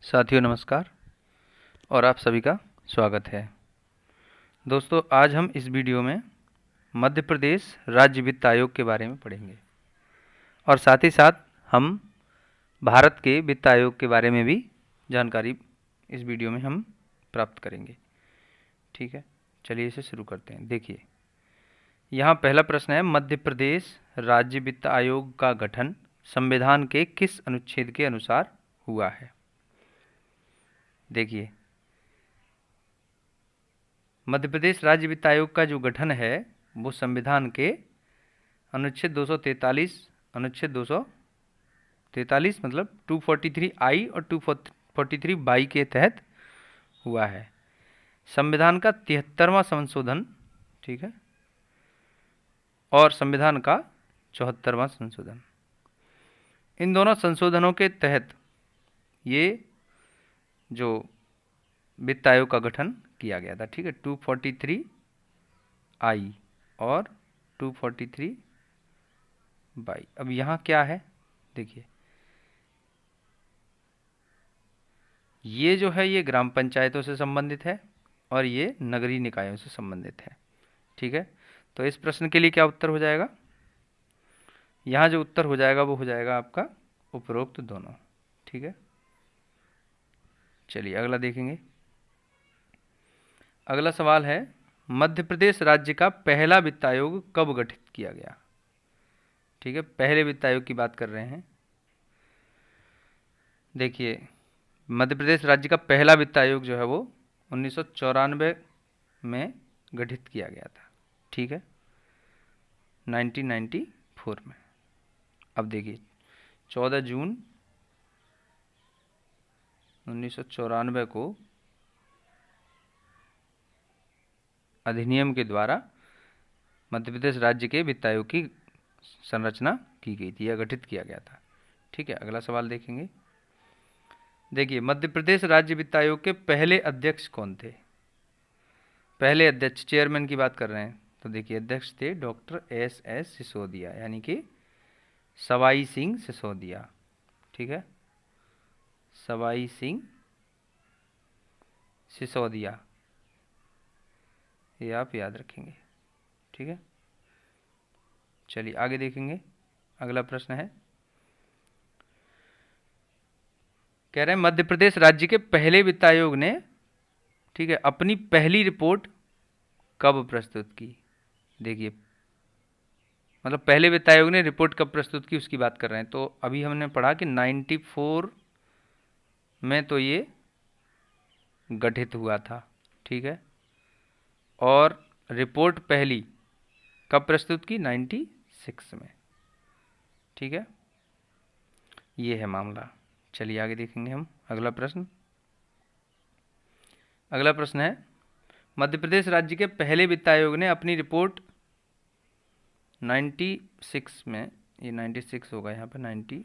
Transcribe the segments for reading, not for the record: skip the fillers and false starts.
साथियों नमस्कार और आप सभी का स्वागत है। दोस्तों, आज हम इस वीडियो में मध्य प्रदेश राज्य वित्त आयोग के बारे में पढ़ेंगे और साथ ही साथ हम भारत के वित्त आयोग के बारे में भी जानकारी इस वीडियो में हम प्राप्त करेंगे। ठीक है, चलिए इसे शुरू करते हैं। देखिए, यहाँ पहला प्रश्न है, मध्य प्रदेश राज्य वित्त आयोग का गठन संविधान के किस अनुच्छेद के अनुसार हुआ है? देखिए, मध्य प्रदेश राज्य वित्त आयोग का जो गठन है वो संविधान के अनुच्छेद 243 अनुच्छेद 243 मतलब 243I और 243 के तहत हुआ है। संविधान का 73वां संशोधन, ठीक है, और संविधान का 74वां संशोधन, इन दोनों संशोधनों के तहत ये जो वित्त आयोग का गठन किया गया था। ठीक है, 243I और 243 अब यहाँ क्या है, देखिए, ये जो है ये ग्राम पंचायतों से संबंधित है और ये नगरीय निकायों से संबंधित है। ठीक है, तो इस प्रश्न के लिए क्या उत्तर हो जाएगा? यहाँ जो उत्तर हो जाएगा वो हो जाएगा आपका उपरोक्त दोनों। ठीक है, चलिए अगला देखेंगे। अगला सवाल है, मध्य प्रदेश राज्य का पहला वित्त आयोग कब गठित किया गया? ठीक है, पहले वित्त आयोग की बात कर रहे हैं। देखिए, मध्य प्रदेश राज्य का पहला वित्त आयोग जो है वो 1994 में गठित किया गया था। ठीक है, 1994 में। अब देखिए, 14 जून 1994 को अधिनियम के द्वारा मध्य प्रदेश राज्य के वित्त आयोग की संरचना की गई थी या गठित किया गया था। ठीक है, अगला सवाल देखेंगे। देखिए, मध्य प्रदेश राज्य वित्त आयोग के पहले अध्यक्ष कौन थे? पहले अध्यक्ष, चेयरमैन की बात कर रहे हैं, तो देखिए अध्यक्ष थे डॉक्टर SS सिसोदिया, यानी कि सवाई सिंह सिसोदिया। ठीक है, सवाई सिंह सिसोदिया, ये आप याद रखेंगे। ठीक है, चलिए आगे देखेंगे। अगला प्रश्न है, कह रहे हैं मध्य प्रदेश राज्य के पहले वित्त आयोग ने, ठीक है, अपनी पहली रिपोर्ट कब प्रस्तुत की? देखिए, मतलब पहले वित्त आयोग ने रिपोर्ट कब प्रस्तुत की उसकी बात कर रहे हैं। तो अभी हमने पढ़ा कि 94 में तो ये गठित हुआ था। ठीक है, और रिपोर्ट पहली कब प्रस्तुत की? 96 में। ठीक है, ये है मामला। चलिए आगे देखेंगे हम अगला प्रश्न। अगला प्रश्न है, मध्य प्रदेश राज्य के पहले वित्त आयोग ने अपनी रिपोर्ट 96 में, ये 96 होगा यहाँ पे 90,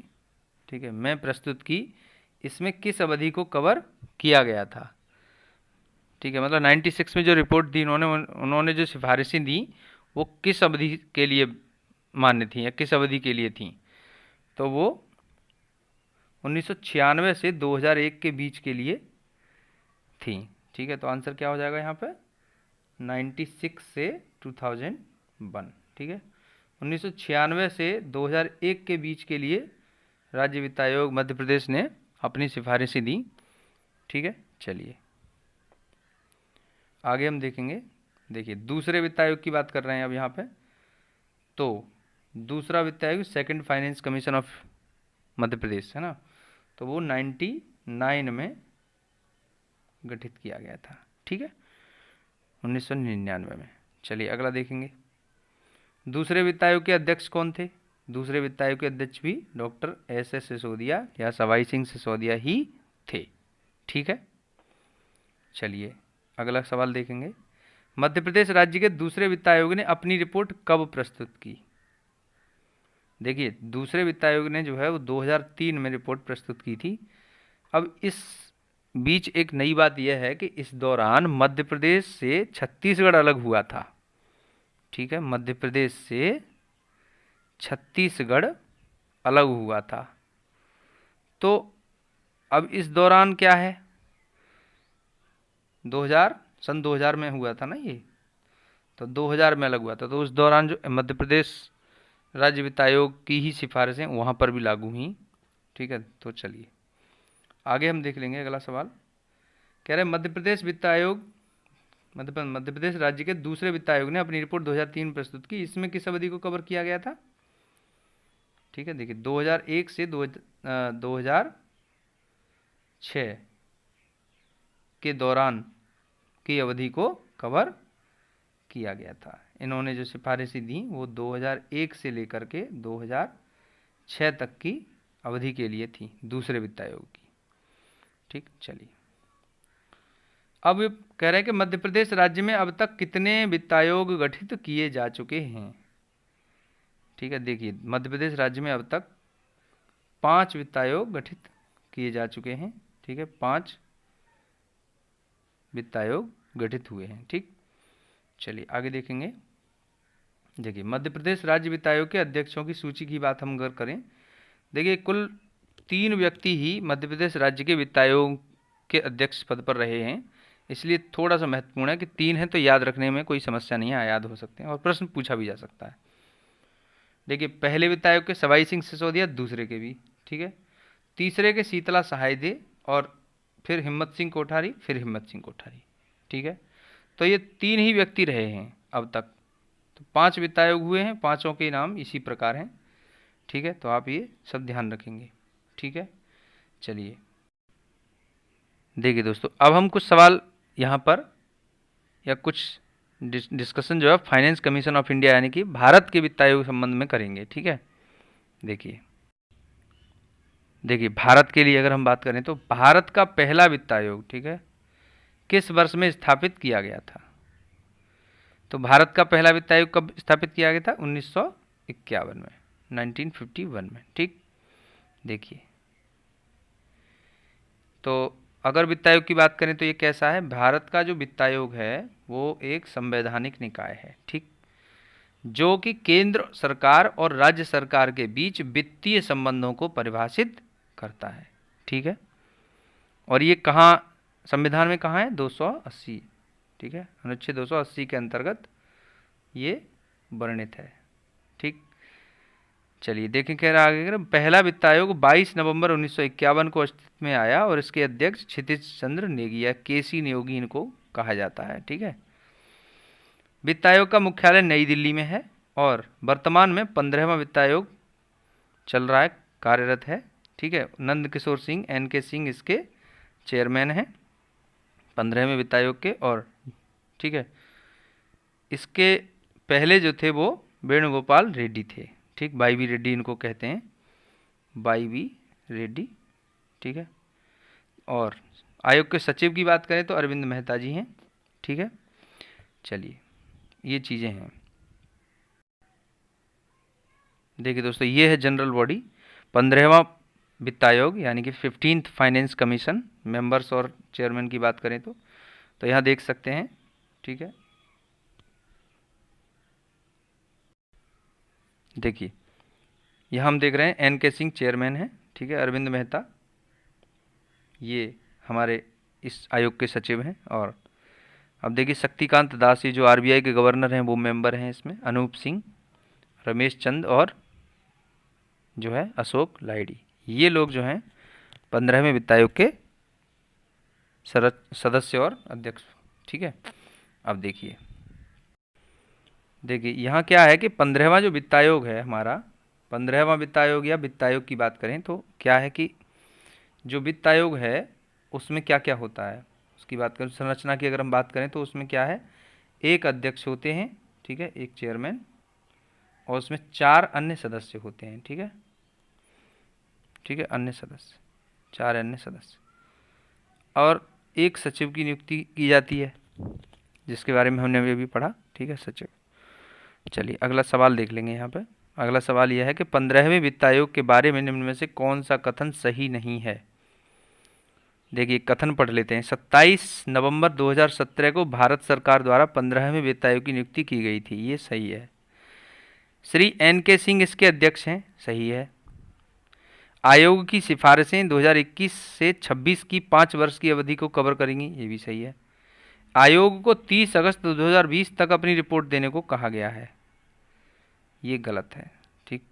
ठीक है, में प्रस्तुत की। इसमें किस अवधि को कवर किया गया था? ठीक है, मतलब 96 में जो रिपोर्ट दी उन्होंने जो सिफारिशें दी वो किस अवधि के लिए मान्य थी या किस अवधि के लिए थी? तो वो 1996 से 2001 के बीच के लिए थी। ठीक है, तो आंसर क्या हो जाएगा यहाँ पे? 96 से 2001। ठीक है, 1996 से 2001 के बीच के लिए राज्य वित्त आयोग मध्य प्रदेश ने अपनी सिफारिशें दी। ठीक है, चलिए आगे हम देखेंगे। देखिए, दूसरे वित्त आयोग की बात कर रहे हैं अब यहाँ पे। तो दूसरा वित्त आयोग second finance commission of Madhya Pradesh है ना, तो वो 99 में गठित किया गया था। ठीक है, 1999 में। चलिए अगला देखेंगे। दूसरे वित्त आयोग के अध्यक्ष कौन थे? दूसरे वित्त आयोग के अध्यक्ष भी डॉक्टर SS सिसोदिया या सवाई सिंह सिसोदिया ही थे। ठीक है, चलिए अगला सवाल देखेंगे। मध्य प्रदेश राज्य के दूसरे वित्त आयोग ने अपनी रिपोर्ट कब प्रस्तुत की? देखिए, दूसरे वित्त आयोग ने जो है वो 2003 में रिपोर्ट प्रस्तुत की थी। अब इस बीच एक नई बात यह है कि इस दौरान मध्य प्रदेश से छत्तीसगढ़ अलग हुआ था। ठीक है, मध्य प्रदेश से छत्तीसगढ़ अलग हुआ था। तो अब इस दौरान क्या है, सन 2000 में हुआ था ना ये, तो 2000 में अलग हुआ था, तो उस दौरान जो मध्य प्रदेश राज्य वित्त आयोग की ही सिफारिशें वहाँ पर भी लागू हुई। ठीक है, तो चलिए आगे हम देख लेंगे। अगला सवाल कह रहे हैं मध्य प्रदेश वित्त आयोग, मध्य प्रदेश राज्य के दूसरे वित्त आयोग ने अपनी रिपोर्ट 2003 में प्रस्तुत की, इसमें किस अवधि को कवर किया गया था। ठीक है, देखिए 2001 से 2006 के दौरान की अवधि को कवर किया गया था। इन्होंने जो सिफारिशें दी वो 2001 से लेकर के 2006 तक की अवधि के लिए थी, दूसरे वित्त आयोग की। ठीक, चलिए अब कह रहे हैं कि मध्य प्रदेश राज्य में अब तक कितने वित्त आयोग गठित किए जा चुके हैं। ठीक है, देखिए मध्य प्रदेश राज्य में अब तक 5 वित्त आयोग गठित किए जा चुके हैं। ठीक है, 5 वित्त आयोग गठित हुए हैं। ठीक, चलिए आगे देखेंगे। देखिए मध्य प्रदेश राज्य वित्त आयोग के अध्यक्षों की सूची की बात हम अगर करें, देखिए कुल 3 व्यक्ति ही मध्य प्रदेश राज्य के वित्त आयोग के अध्यक्ष पद पर रहे हैं, इसलिए थोड़ा सा महत्वपूर्ण है कि 3 हैं तो याद रखने में कोई समस्या नहीं है, याद हो सकते हैं और प्रश्न पूछा भी जा सकता है। देखिए पहले वित्त आयोग के सवाई सिंह सिसोदिया, दूसरे के भी। ठीक है, तीसरे के शीतला सहायदे और फिर हिम्मत सिंह कोठारी, फिर हिम्मत सिंह कोठारी। ठीक है, तो ये 3 ही व्यक्ति रहे हैं अब तक। तो 5 वित्त आयोग हुए हैं, 5ओं के नाम इसी प्रकार हैं। ठीक है, तो आप ये सब ध्यान रखेंगे। ठीक है, चलिए देखिए दोस्तों अब हम कुछ सवाल यहाँ पर या कुछ डिस्कशन जो है फाइनेंस कमीशन ऑफ इंडिया यानी कि भारत के वित्त आयोग संबंध में करेंगे। ठीक है, देखिए भारत के लिए अगर हम बात करें तो भारत का पहला वित्त आयोग, ठीक है, किस वर्ष में स्थापित किया गया था। तो भारत का पहला वित्त आयोग कब स्थापित किया गया था, 1951 में, 1951 में। ठीक, देखिए तो अगर वित्त आयोग की बात करें तो ये कैसा है, भारत का जो वित्त आयोग है वो एक संवैधानिक निकाय है। ठीक, जो कि केंद्र सरकार और राज्य सरकार के बीच वित्तीय संबंधों को परिभाषित करता है। ठीक है, और ये कहाँ संविधान में कहाँ है, 280। ठीक है, अनुच्छेद 280 के अंतर्गत ये वर्णित है। ठीक, चलिए देखें कह रहा आगे, पहला वित्त आयोग 22 नवंबर 1951 को अस्तित्व में आया और इसके अध्यक्ष क्षितिज चंद्र नेगी या केसी नेगी इनको कहा जाता है। ठीक है, वित्त आयोग का मुख्यालय नई दिल्ली में है और वर्तमान में 15वां वित्त आयोग चल रहा है, कार्यरत है। ठीक है, नंद किशोर सिंह NK सिंह इसके चेयरमैन हैं 15वें वित्त आयोग के। और ठीक है, इसके पहले जो थे वो वेणुगोपाल रेड्डी थे। ठीक, YV रेड्डी इनको कहते हैं, YV रेड्डी। ठीक है, और आयोग के सचिव की बात करें तो अरविंद मेहता जी हैं। ठीक है, चलिए ये चीज़ें हैं। देखिए दोस्तों ये है जनरल बॉडी, 15वां वित्त आयोग यानी कि 15th फाइनेंस कमीशन। मेंबर्स और चेयरमैन की बात करें तो यहाँ देख सकते हैं। ठीक है, देखिए यहाँ हम देख रहे हैं NK सिंह चेयरमैन है। ठीक है, अरविंद मेहता ये हमारे इस आयोग के सचिव हैं। और अब देखिए शक्तिकांत दास जो RBI के गवर्नर हैं वो मेंबर हैं इसमें, अनूप सिंह, रमेश चंद और जो है अशोक लाइडी, ये लोग जो हैं 15वें वित्त आयोग के सदस्य और अध्यक्ष। ठीक है, अब देखिए यहाँ क्या है कि 15वां जो वित्त आयोग है हमारा, 15वां वित्त आयोग या वित्त आयोग की बात करें तो क्या है कि जो वित्त आयोग है उसमें क्या क्या होता है उसकी बात करें, संरचना की अगर हम बात करें तो उसमें क्या है, एक अध्यक्ष होते हैं। ठीक है, एक चेयरमैन और उसमें 4 अन्य सदस्य होते हैं। ठीक है, अन्य सदस्य, 4 अन्य सदस्य, और एक सचिव की नियुक्ति की जाती है जिसके बारे में हमने अभी पढ़ा। ठीक है, सचिव। चलिए अगला सवाल देख लेंगे। यहाँ पे अगला सवाल यह है कि 15वें वित्त आयोग के बारे में निम्न में से कौन सा कथन सही नहीं है। देखिए कथन पढ़ लेते हैं। 27 नवंबर 2017 को भारत सरकार द्वारा 15वें वित्त आयोग की नियुक्ति की गई थी, ये सही है। श्री NK सिंह इसके अध्यक्ष हैं, सही है। आयोग की सिफारिशें 2021 से 26 की 5 वर्ष की अवधि को कवर करेंगी, ये भी सही है। आयोग को 30 अगस्त 2020 तक अपनी रिपोर्ट देने को कहा गया है, ये गलत है। ठीक,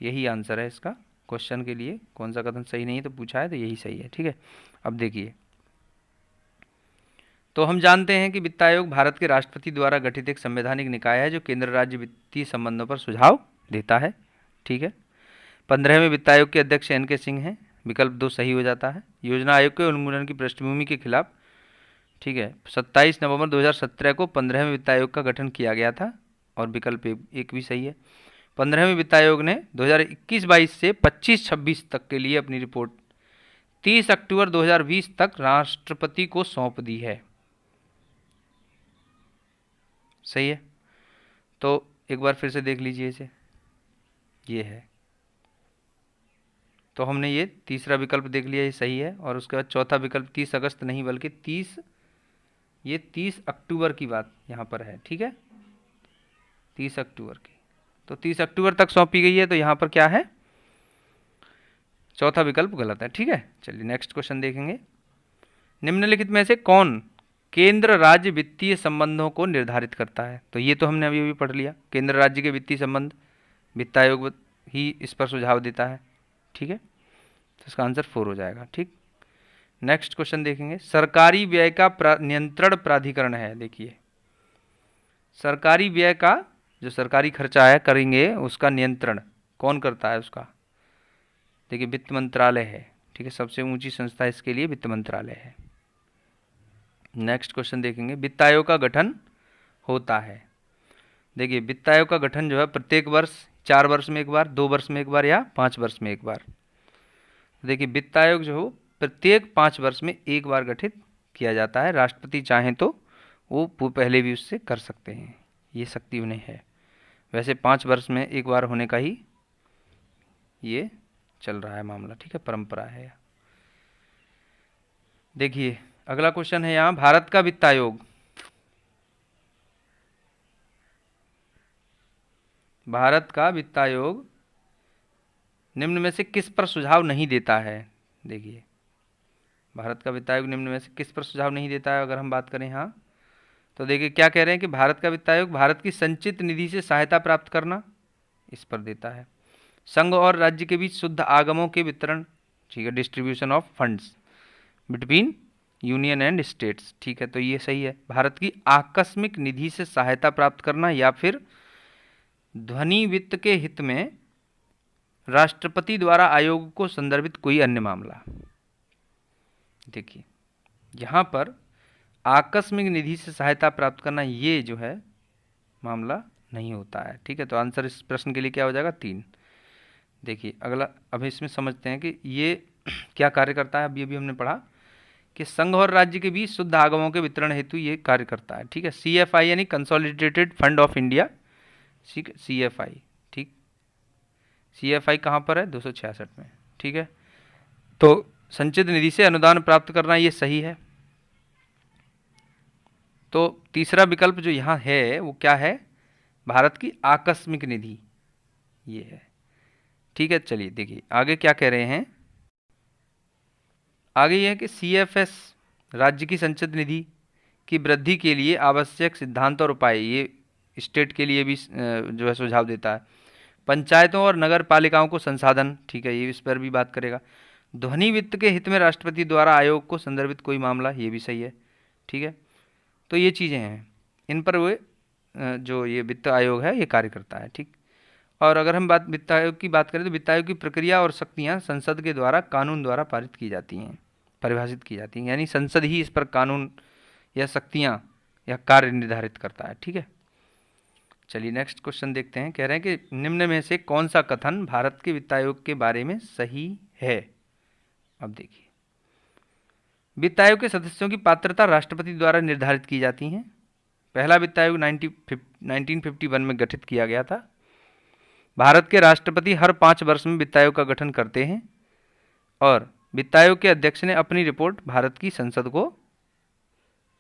यही आंसर है इसका क्वेश्चन के लिए। कौन सा कथन सही नहीं है तो पूछा है, तो यही सही है। ठीक है, अब देखिए, तो हम जानते हैं कि वित्त आयोग भारत के राष्ट्रपति द्वारा गठित एक संवैधानिक निकाय है जो केंद्र राज्य वित्तीय संबंधों पर सुझाव देता है। ठीक है, 15वें वित्त आयोग के अध्यक्ष NK सिंह हैं, विकल्प 2 सही हो जाता है। योजना आयोग के उन्मूलन की पृष्ठभूमि के खिलाफ, ठीक है, 27 नवंबर 2017 को 15वें वित्त आयोग का गठन किया गया था, और विकल्प 1 भी सही है। 15वें वित्त आयोग ने 2021-22 से 25-26 तक के लिए अपनी रिपोर्ट 30 अक्टूबर 2020 तक राष्ट्रपति को सौंप दी है। सही है, तो एक बार फिर से देख लीजिए इसे, ये है। तो हमने ये तीसरा विकल्प देख लिया, ये सही है। और उसके बाद चौथा विकल्प 30 अगस्त नहीं बल्कि 30 अक्टूबर की बात यहाँ पर है। ठीक है, 30 अक्टूबर की, तो 30 अक्टूबर तक सौंपी गई है, तो यहाँ पर क्या है, चौथा विकल्प गलत है। ठीक है, चलिए नेक्स्ट क्वेश्चन देखेंगे। निम्नलिखित में से कौन केंद्र राज्य वित्तीय संबंधों को निर्धारित करता है? तो ये तो हमने अभी अभी पढ़ लिया, केंद्र राज्य के वित्तीय संबंध वित्त आयोग ही इस पर सुझाव देता है। ठीक है, तो इसका आंसर 4 हो जाएगा। ठीक, नेक्स्ट क्वेश्चन देखेंगे। सरकारी व्यय का नियंत्रण प्राधिकरण है, देखिए, सरकारी व्यय का जो सरकारी खर्चा है करेंगे उसका नियंत्रण कौन करता है? उसका देखिए वित्त मंत्रालय है। ठीक है, सबसे ऊंची संस्था इसके लिए वित्त मंत्रालय है। नेक्स्ट क्वेश्चन देखेंगे, वित्त आयोग का गठन होता है। देखिए वित्त आयोग का गठन जो है प्रत्येक वर्ष, 4 वर्ष में एक बार, 2 वर्ष में एक बार, या 5 वर्ष में एक बार। देखिए वित्त आयोग जो हो प्रत्येक 5 वर्ष में एक बार गठित किया जाता है। राष्ट्रपति चाहें तो वो पहले भी उससे कर सकते हैं, ये शक्ति उन्हें है। वैसे 5 वर्ष में एक बार होने का ही ये चल रहा है मामला। ठीक है, परंपरा है। देखिए अगला क्वेश्चन है यहाँ, भारत का वित्त आयोग, भारत का वित्त आयोग निम्न में से किस पर सुझाव नहीं देता है? देखिए भारत का वित्त आयोग निम्न में से किस पर सुझाव नहीं देता है? अगर हम बात करें हाँ, तो देखिए क्या कह रहे हैं कि भारत का वित्त आयोग भारत की संचित निधि से सहायता प्राप्त करना, इस पर देता है। संघ और राज्य के बीच शुद्ध आगमों के वितरण, ठीक है, distribution of funds between union and states. ठीक है, तो ये सही है। भारत की आकस्मिक निधि से सहायता प्राप्त करना, या फिर ध्वनि वित्त के हित में राष्ट्रपति द्वारा आयोग को संदर्भित कोई अन्य मामला। देखिए यहाँ पर आकस्मिक निधि से सहायता प्राप्त करना, ये जो है मामला नहीं होता है। ठीक है, तो आंसर इस प्रश्न के लिए क्या हो जाएगा? 3। देखिए अगला, अभी इसमें समझते हैं कि ये क्या कार्य करता है। अभी अभी हमने पढ़ा कि संघ और राज्य के बीच शुद्ध आगमों के वितरण हेतु ये कार्य करता है। ठीक है, CFI यानी कंसोलिडेटेड फंड ऑफ इंडिया, ठीक, CFI। ठीक, CFI कहाँ पर है? 266 में। ठीक है, तो संचित निधि से अनुदान प्राप्त करना, ये सही है। तो तीसरा विकल्प जो यहाँ है वो क्या है? भारत की आकस्मिक निधि, ये है। ठीक है, चलिए देखिए आगे क्या कह रहे हैं। आगे यह है कि CFS राज्य की संचित निधि की वृद्धि के लिए आवश्यक सिद्धांत और उपाय, ये स्टेट के लिए भी जो है सुझाव देता है। पंचायतों और नगर पालिकाओं को संसाधन, ठीक है, ये इस पर भी बात करेगा। ध्वनि वित्त के हित में राष्ट्रपति द्वारा आयोग को संदर्भित कोई मामला, ये भी सही है। ठीक है, तो ये चीज़ें हैं, इन पर वो जो ये वित्त आयोग है ये कार्य करता है। ठीक, और अगर हम वित्त आयोग की बात करें तो वित्त आयोग की प्रक्रिया और शक्तियाँ संसद के द्वारा कानून द्वारा पारित की जाती हैं, परिभाषित की जाती हैं, यानी संसद ही इस पर कानून या शक्तियाँ या कार्य निर्धारित करता है। ठीक है, चलिए नेक्स्ट क्वेश्चन देखते हैं। कह रहे हैं कि निम्न में से कौन सा कथन भारत के वित्त आयोग के बारे में सही है? अब देखिए, वित्त आयोग के सदस्यों की पात्रता राष्ट्रपति द्वारा निर्धारित की जाती हैं। पहला वित्त आयोग 1951 में गठित किया गया था। भारत के राष्ट्रपति हर 5 वर्ष में वित्त आयोग का गठन करते हैं, और वित्त आयोग के अध्यक्ष ने अपनी रिपोर्ट भारत की संसद को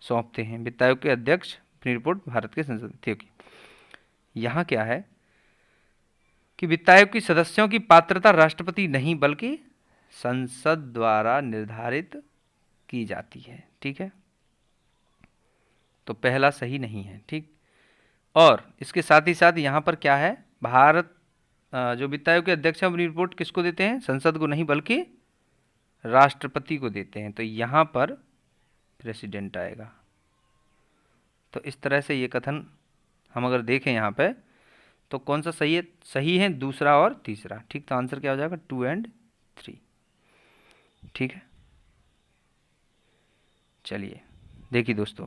सौंपते हैं। वित्त आयोग के अध्यक्ष अपनी रिपोर्ट भारत के संसद। ठीक, यहाँ क्या है कि वित्त आयोग की सदस्यों की पात्रता राष्ट्रपति नहीं बल्कि संसद द्वारा निर्धारित की जाती है। ठीक है, तो पहला सही नहीं है। ठीक, और इसके साथ ही साथ यहाँ पर क्या है, भारत जो वित्त आयोग के अध्यक्ष हैं अपनी रिपोर्ट किसको देते हैं, संसद को नहीं बल्कि राष्ट्रपति को देते हैं, तो यहाँ पर प्रेसिडेंट आएगा। तो इस तरह से ये कथन हम अगर देखें यहाँ पे तो कौन सा सही है, सही है दूसरा और तीसरा। ठीक, तो आंसर क्या हो जाएगा 2 और 3। ठीक है, चलिए देखिए दोस्तों,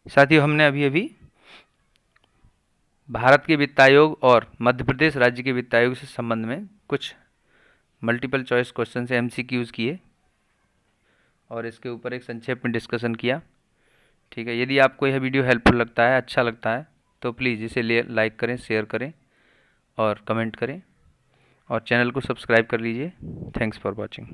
साथियों हमने अभी अभी भारत के वित्त आयोग और मध्य प्रदेश राज्य के वित्त आयोग से संबंध में कुछ मल्टीपल चॉइस क्वेश्चन से MCQs किए और इसके ऊपर एक संक्षेप में डिस्कशन किया। ठीक है, यदि आपको यह वीडियो हेल्पफुल लगता है, अच्छा लगता है, तो प्लीज़ इसे लाइक करें, शेयर करें और कमेंट करें और चैनल को सब्सक्राइब कर लीजिए। Thanks for watching.